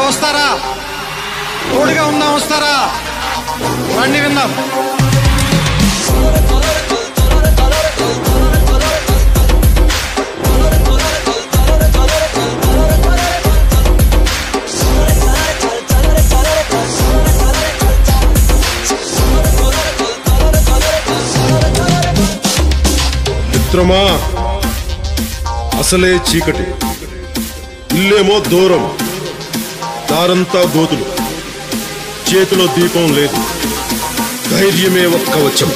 వస్తారా? తోడుగా ఉందాం, వస్తారా? రండి విందాం. మిత్రమా, అసలే చీకటి, ఇల్లేమో దూరం, దారంతా గోతులు, చేతిలో దీపం లేదు, ధైర్యమే ఒక్క కవచం.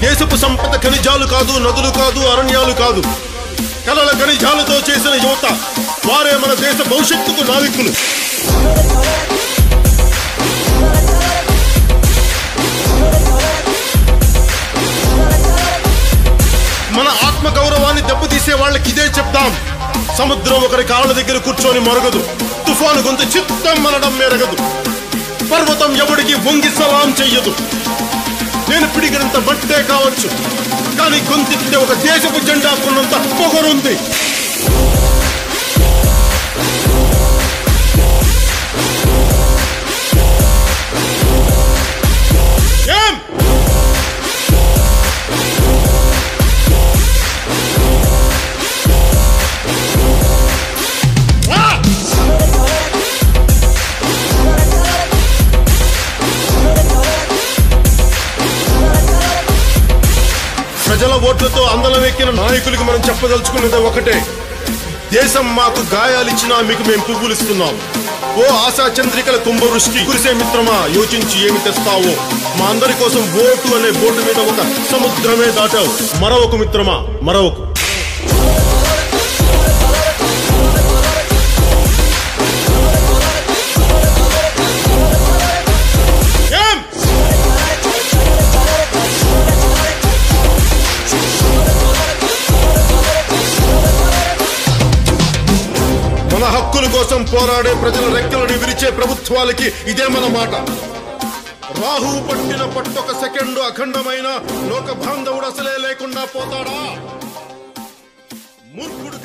దేశపు సంపద ఖనిజాలు కాదు, నదులు కాదు, అరణ్యాలు కాదు, కలల ఖనిజాలతో చేసిన యువత, వారే మన దేశ భవిష్యత్తుకు నావికులు. మన ఆత్మ గౌరవాన్ని దెబ్బతీసే వాళ్ళకి ఇదే చెప్తాం. సముద్రం ఒకరి కాళ్ళ దగ్గర కూర్చొని మొరగదు, తుఫాను గొంతు చిత్తం మనడం మెరగదు, పర్వతం ఎవడికి వంగి సలాం చెయ్యదు. నేను పిడిగినంత బట్టే కావచ్చు, కానీ గొంతెత్తే ఒక దేశపు జెండా కొన్నంత పొగరుంది. ప్రజల ఓట్లతో అందలం ఎక్కిన నాయకులకి మనం చెప్పదలుచుకున్నది ఒకటే: దేశం మాకు గాయాలిచ్చినా మీకు మేము పువ్వులు ఇస్తున్నాం. ఓ ఆశా చంద్రికల కుంభవృష్టి కురిసే మిత్రమా, యోచించి ఏమి తెస్తావో. మా అందరి కోసం ఓటు అనే బోర్డు మీద ఒక సముద్రమే దాటావు. మరొక మిత్రమా, మరొక. మన హక్కుల కోసం పోరాడే ప్రజల రెక్కలని విరిచే ప్రభుత్వాలకి ఇదే మన మాట. రాహువు పట్టిన పట్టొక సెకండు అఖండమైన లోక బాంధవుడు అసలే లేకుండా పోతాడా? మూర్ఖుడు